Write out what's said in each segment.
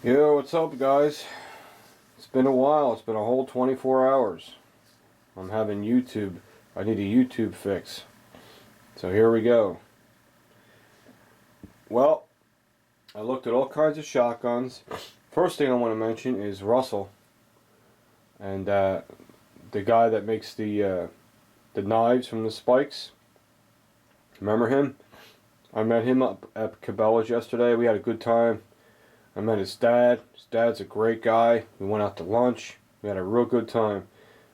Yo, what's up, guys? It's been a while. It's been a whole 24 hours. I'm having YouTube. I need a YouTube fix. So here we go. Well, I looked at all kinds of shotguns. First thing I want to mention is Russell. And the guy that makes the knives from the spikes. Remember him? I met him up at Cabela's yesterday. We had a good time. I met his dad. His dad's a great guy. We went out to lunch. We had a real good time.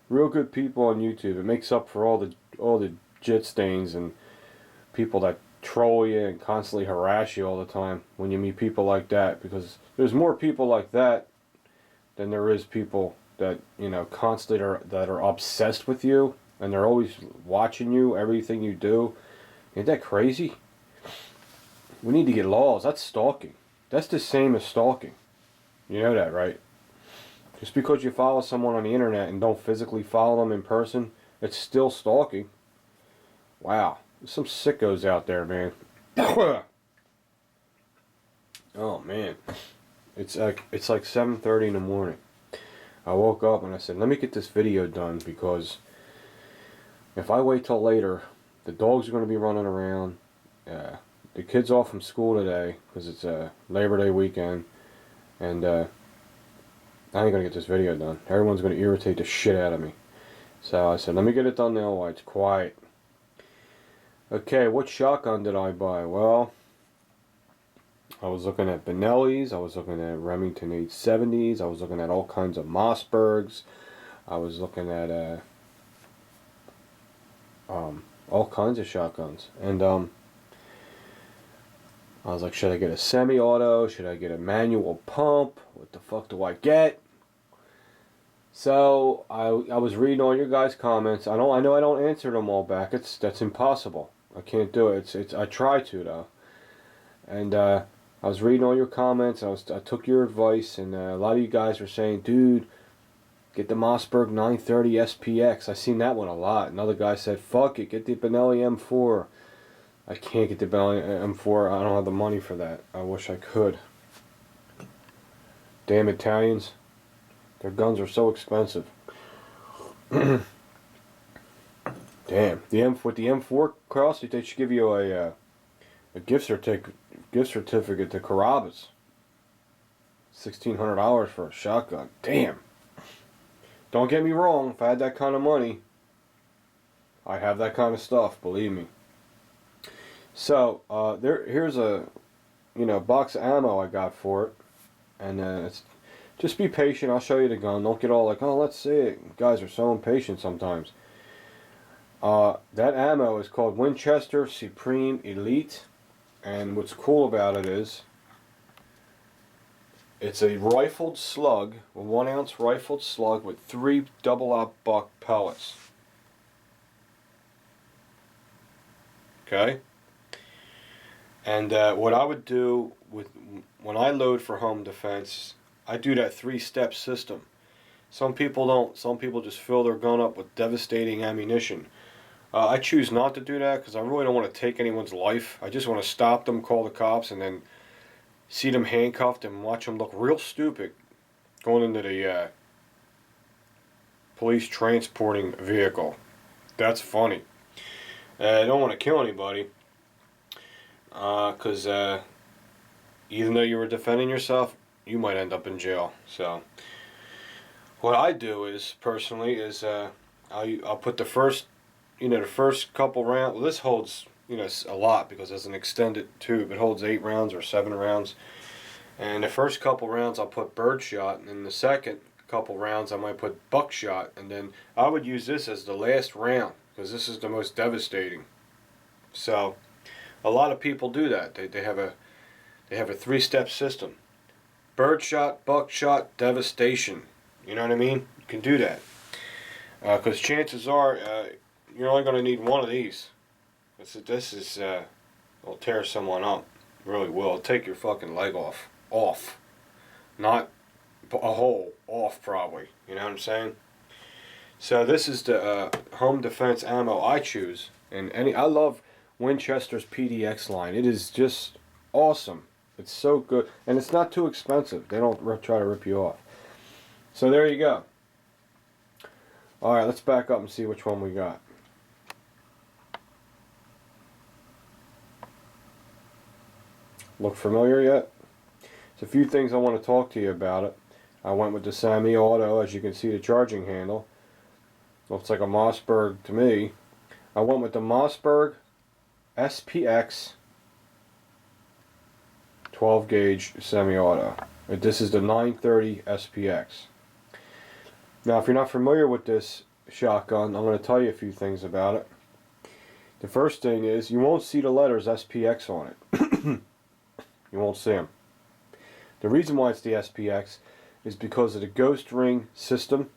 Real good people on YouTube. It makes up for all the jit stains and people that troll you and constantly harass you all the time when you meet people like that, because there's more people like that than there is people that, you know, constantly are obsessed with you and they're always watching you, everything you do. Ain't that crazy? We need to get laws. That's stalking. That's the same as stalking. You know that, right? Just because you follow someone on the internet and don't physically follow them in person, it's still stalking. Wow. There's some sickos out there, man. Oh, man. It's like 7:30 in the morning. I woke up and I said, let me get this video done, because if I wait till later, the dogs are going to be running around. The kids off from school today because it's a Labor Day weekend, and I ain't gonna get this video done. Everyone's gonna irritate the shit out of me. So I said, let me get it done now while it's quiet. Okay, what shotgun did I buy? Well, I was looking at Benelli's, I was looking at Remington 870s, I was looking at all kinds of Mossbergs, I was looking at all kinds of shotguns, and I was like, should I get a semi-auto? Should I get a manual pump? What the fuck do I get? So I was reading all your guys' comments. I know I don't answer them all back. That's impossible. I can't do it. I try to though. And I was reading all your comments. I took your advice, and a lot of you guys were saying, dude, get the Mossberg 930 SPX. I seen that one a lot. Another guy said, fuck it, get the Benelli M4. I can't get the Benelli M4. I don't have the money for that. I wish I could. Damn Italians. Their guns are so expensive. Damn. With the M4 cross, they should give you a gift certificate to Carrabba's. $1,600 for a shotgun. Damn. Don't get me wrong. If I had that kind of money, I'd have that kind of stuff. Believe me. So here's a box of ammo I got for it, and just be patient. I'll show you the gun. Don't get all like, oh, let's see it. You guys are so impatient sometimes. That ammo is called Winchester Supreme Elite, and what's cool about it is it's a rifled slug, a 1 ounce rifled slug with 3 double-aught buck pellets. Okay. And what I would do when I load for home defense, I do that 3-step system. Some people don't. Some people just fill their gun up with devastating ammunition. I choose not to do that because I really don't want to take anyone's life. I just want to stop them, call the cops, and then see them handcuffed and watch them look real stupid going into the police transporting vehicle. That's funny. I don't want to kill anybody. Because even though you were defending yourself, you might end up in jail. So what I do is, personally, is I'll put the first couple rounds. Well, this holds a lot because it's an extended tube. It holds 8 rounds or 7 rounds. And the first couple rounds I'll put birdshot, and then the second couple rounds I might put buckshot, and then I would use this as the last round because this is the most devastating. So a lot of people do that. They have a 3-step system: birdshot, buckshot, devastation. You know what I mean? You can do that because chances are you're only going to need one of these. This will tear someone up. It really will. It'll take your fucking leg off, not a hole, off probably. You know what I'm saying? So this is the home defense ammo I choose, and I love Winchester's PDX line. It is just awesome. It's so good, and it's not too expensive. They don't try to rip you off. So there you go. All right, let's back up and see which one we got. Look familiar yet? There's a few things I want to talk to you about it. I went with the semi-auto. As you can see, the charging handle looks like a Mossberg to me. I went with the Mossberg SPX 12 gauge semi-auto. This is the 930 SPX. Now, if you're not familiar with this shotgun, I'm going to tell you a few things about it. The first thing is you won't see the letters SPX on it. You won't see them. The reason why it's the SPX is because of the ghost ring system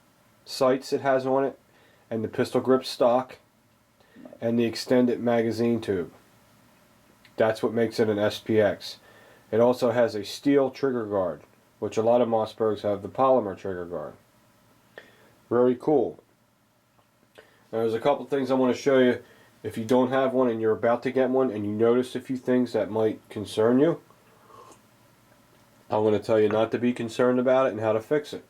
sights it has on it, and the pistol grip stock, and the extended magazine tube. That's what makes it an SPX. It also has a steel trigger guard, which a lot of Mossbergs have the polymer trigger guard. Very cool. Now, there's a couple things I want to show you. If you don't have one and you're about to get one and you notice a few things that might concern you, I'm going to tell you not to be concerned about it and how to fix it.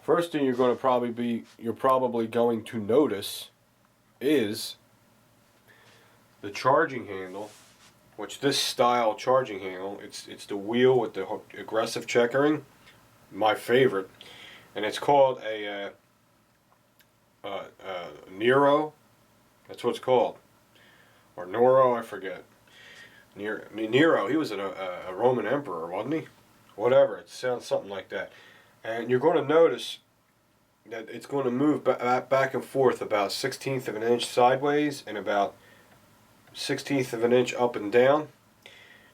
First thing you're probably going to notice is the charging handle, which this style charging handle, it's the wheel with the aggressive checkering, my favorite, and it's called a Nero. That's what it's called, or Noro, I forget. Nero, he was a Roman emperor, wasn't he? Whatever, it sounds something like that. And you're going to notice that it's going to move back and forth about 1/16 of an inch sideways and about 1/16 of an inch up and down.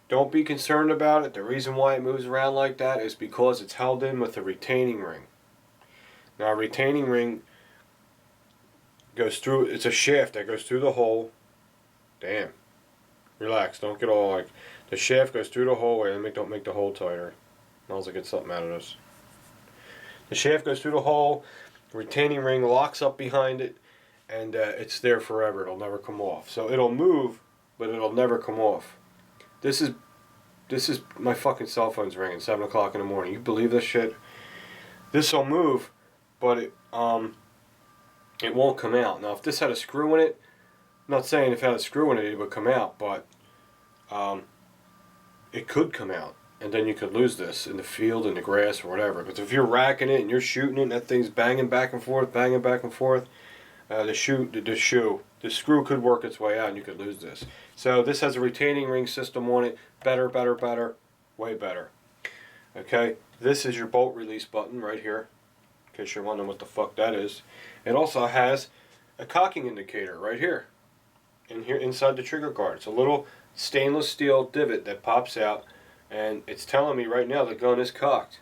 Don't be concerned about it. The reason why it moves around like that is because it's held in with a retaining ring. Now, a retaining ring goes through, it's a shaft that goes through the hole. Damn. Relax, don't get all like, the shaft goes through the hole, and don't make the hole tighter. Might as well get something out of this. The shaft goes through the hole, the retaining ring locks up behind it, and it's there forever. It'll never come off. So it'll move, but it'll never come off. This is my fucking cell phone's ringing, 7 o'clock in the morning. You believe this shit? This will move, but it won't come out. Now, if this had a screw in it, I'm not saying if it had a screw in it, it would come out, but it could come out. And then you could lose this in the field, in the grass, or whatever. But if you're racking it and you're shooting it and that thing's banging back and forth, the screw could work its way out and you could lose this. So this has a retaining ring system on it. Better, way better. Okay, this is your bolt release button right here, in case you're wondering what the fuck that is. It also has a cocking indicator right here, inside the trigger guard. It's a little stainless steel divot that pops out, and it's telling me right now the gun is cocked.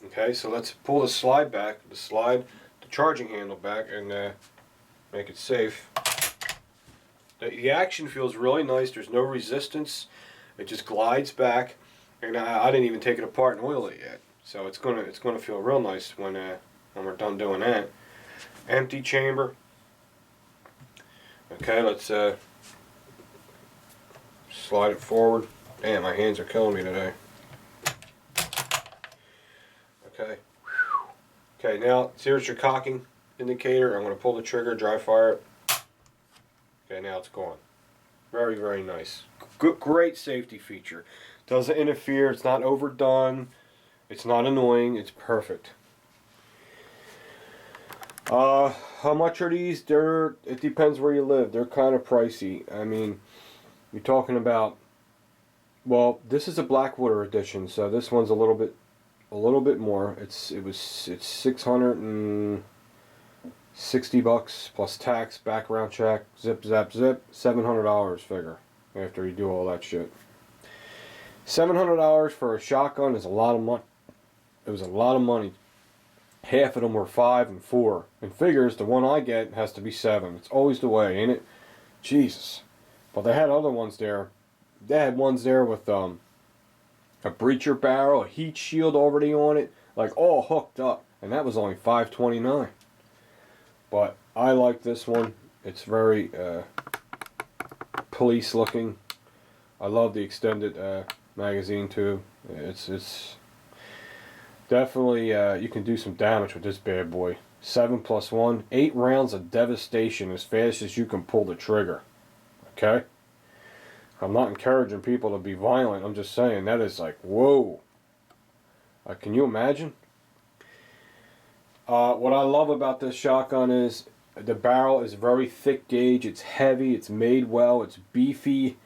Okay, so let's pull the slide back, the charging handle back, and make it safe. The action feels really nice. There's no resistance. It just glides back, and I didn't even take it apart and oil it yet. So it's gonna feel real nice when we're done doing that. Empty chamber. Okay, let's slide it forward. Damn, my hands are killing me today. Okay. Okay, now here's your cocking indicator. I'm going to pull the trigger, dry fire it. Okay, now it's gone. Very, very nice. Great safety feature. Doesn't interfere. It's not overdone. It's not annoying. It's perfect. How much are these? It depends where you live. They're kind of pricey. I mean, you're talking about, well, this is a Blackwater edition, so this one's a little bit more. It's $660 plus tax, background check, zip, $700 figure after you do all that shit. $700 for a shotgun is a lot of money. It was a lot of money. Half of them were 5 and 4. And figures, the one I get has to be 7. It's always the way, ain't it? Jesus. But they had other ones there. They had ones there with a breacher barrel, a heat shield already on it, like all hooked up. And that was only $529. But I like this one. It's very police looking. I love the extended magazine tube. It's definitely you can do some damage with this bad boy. 7+1, 8 rounds of devastation as fast as you can pull the trigger. Okay? I'm not encouraging people to be violent. I'm just saying that is like, whoa. Can you imagine? What I love about this shotgun is the barrel is very thick gauge. It's heavy. It's made well. It's beefy,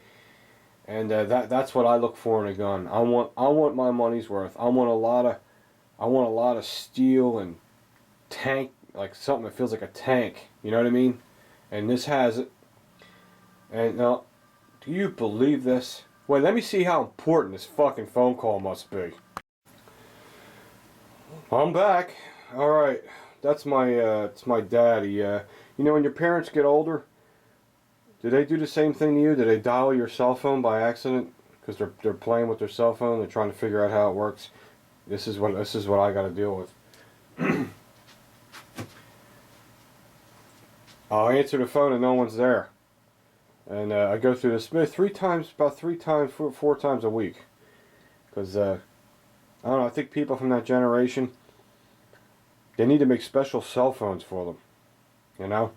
and that's what I look for in a gun. I want my money's worth. I want a lot of steel and tank, like something that feels like a tank. You know what I mean? And this has it. And now, do you believe this? Wait, let me see how important this fucking phone call must be. I'm back. All right, that's my it's my daddy. You know, when your parents get older, do they do the same thing to you? Do they dial your cell phone by accident because they're playing with their cell phone? They're trying to figure out how it works. This is what I got to deal with. I'll answer the phone and no one's there, and I go through this about three times, four times a week, because I don't know. I think people from that generation, they need to make special cell phones for them. You know?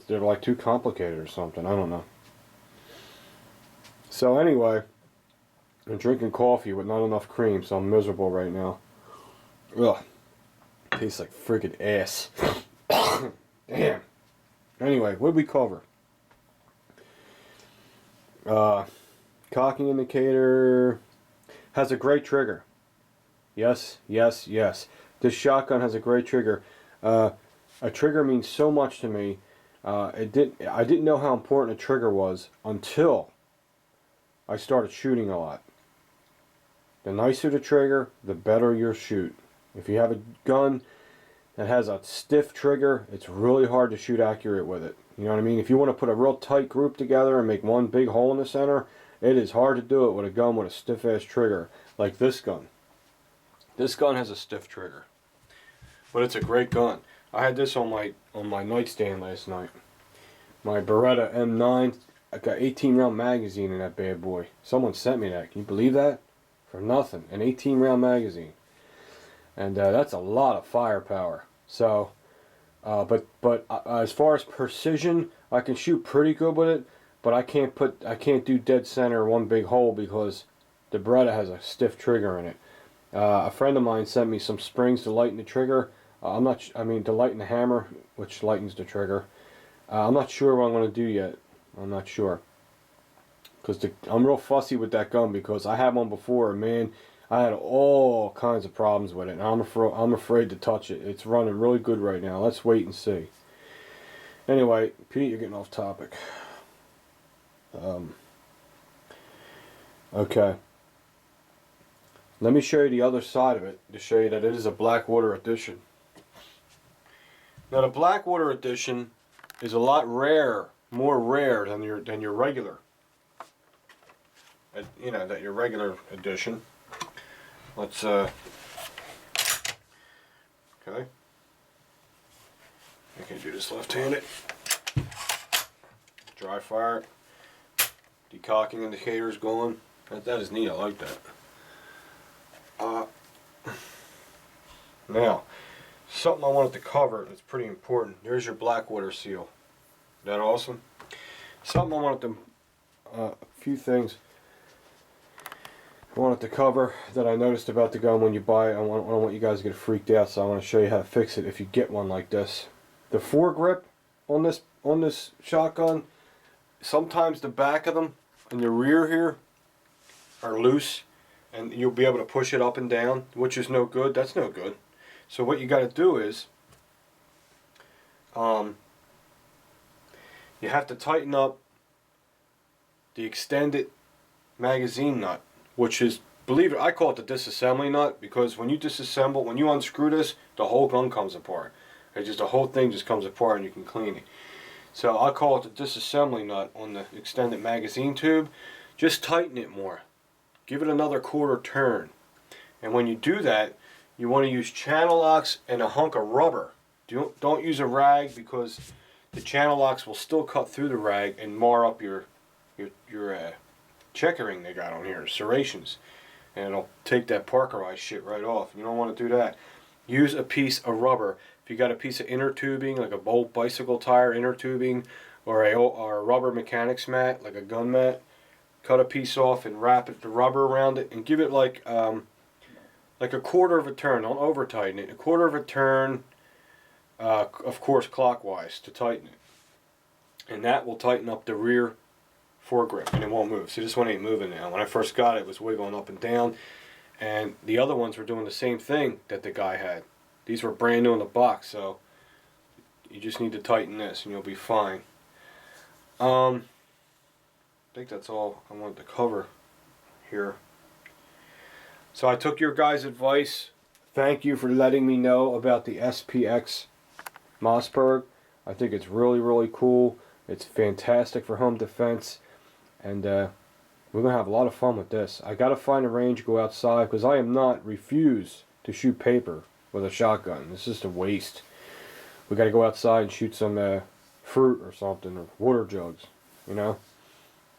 They're like too complicated or something. I don't know. So anyway, I'm drinking coffee with not enough cream, so I'm miserable right now. Ugh. Tastes like friggin' ass. Damn. Anyway, what did we cover? Cocking indicator has a great trigger. Yes, yes, yes. This shotgun has a great trigger. A trigger means so much to me. I didn't know how important a trigger was until I started shooting a lot. The nicer the trigger, the better your shoot. If you have a gun that has a stiff trigger, it's really hard to shoot accurate with it. You know what I mean? If you want to put a real tight group together and make one big hole in the center, it is hard to do it with a gun with a stiff ass trigger like this gun. This gun has a stiff trigger, but it's a great gun. I had this on my nightstand last night. My Beretta M9. I got 18 round magazine in that bad boy. Someone sent me that. Can you believe that? For nothing, an 18 round magazine, and that's a lot of firepower. So, but as far as precision, I can shoot pretty good with it. But I can't do dead center one big hole because the Beretta has a stiff trigger in it. A friend of mine sent me some springs to lighten the trigger. To lighten the hammer, which lightens the trigger. I'm not sure what I'm going to do yet. I'm not sure. Because I'm real fussy with that gun because I had one before, and man, I had all kinds of problems with it. And I'm afraid to touch it. It's running really good right now. Let's wait and see. Anyway, Pete, you're getting off topic. Okay. Let me show you the other side of it to show you that it is a Blackwater edition. Now the Blackwater edition is a lot more rare than your regular. That your regular edition. Let's okay. I can do this left-handed. Dry fire. Decocking indicator's going. That is neat. I like that. Now, something I wanted to cover that's pretty important. There's your Blackwater seal. Isn't that awesome? Something I wanted to, a few things I wanted to cover that I noticed about the gun when you buy it. I don't want you guys to get freaked out, so I want to show you how to fix it if you get one like this. The foregrip on this shotgun, sometimes the back of them and the rear here are loose, and you'll be able to push it up and down, which is no good. That's no good. So what you got to do is, you have to tighten up the extended magazine nut, which is, believe it, I call it the disassembly nut, because when you disassemble, when you unscrew this, the whole gun comes apart. The whole thing just comes apart and you can clean it. So I call it the disassembly nut on the extended magazine tube. Just tighten it more. Give it another quarter turn. And when you do that, you want to use channel locks and a hunk of rubber. Don't use a rag, because the channel locks will still cut through the rag and mar up your checkering they got on here, serrations. And it'll take that Parkerized shit right off. You don't want to do that. Use a piece of rubber. If you got a piece of inner tubing, like a Bolt bicycle tire inner tubing, or a rubber mechanics mat, like a gun mat, cut a piece off and wrap the rubber around it and give it like a quarter of a turn. Don't over tighten it. A quarter of a turn, of course clockwise to tighten it, and that will tighten up the rear foregrip and it won't move. See, this one ain't moving now. When I first got it, it was wiggling up and down, and the other ones were doing the same thing that the guy had. These were brand new in the box, so you just need to tighten this and you'll be fine. I think that's all I wanted to cover here. So I took your guys' advice. Thank you for letting me know about the SPX Mossberg. I think it's really, really cool. It's fantastic for home defense. And we're going to have a lot of fun with this. I got to find a range, go outside, because I am not refuse to shoot paper with a shotgun. It's just a waste. We got to go outside and shoot some fruit or something, or water jugs, you know.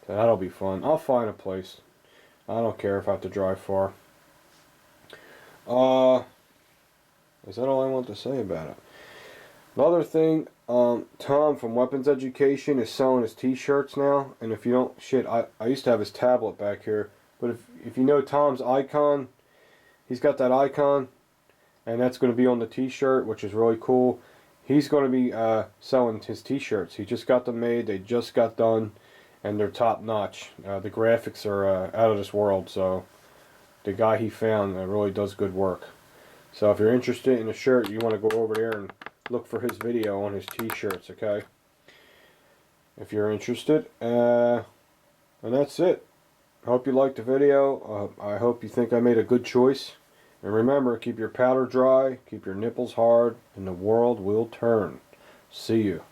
So that'll be fun. I'll find a place. I don't care if I have to drive far. Is that all I want to say about it? Another thing, Tom from Weapons Education is selling his t-shirts now, and if you don't, shit, I used to have his tablet back here, but if you know Tom's icon, he's got that icon, and that's going to be on the t-shirt, which is really cool. He's going to be selling his t-shirts. He just got them made, they just got done, and they're top notch. The graphics are out of this world, so the guy he found really does good work. So if you're interested in a shirt, you want to go over there and look for his video on his t-shirts, okay? If you're interested. And that's it. I hope you liked the video. I hope you think I made a good choice. And remember, keep your powder dry, keep your nipples hard, and the world will turn. See you.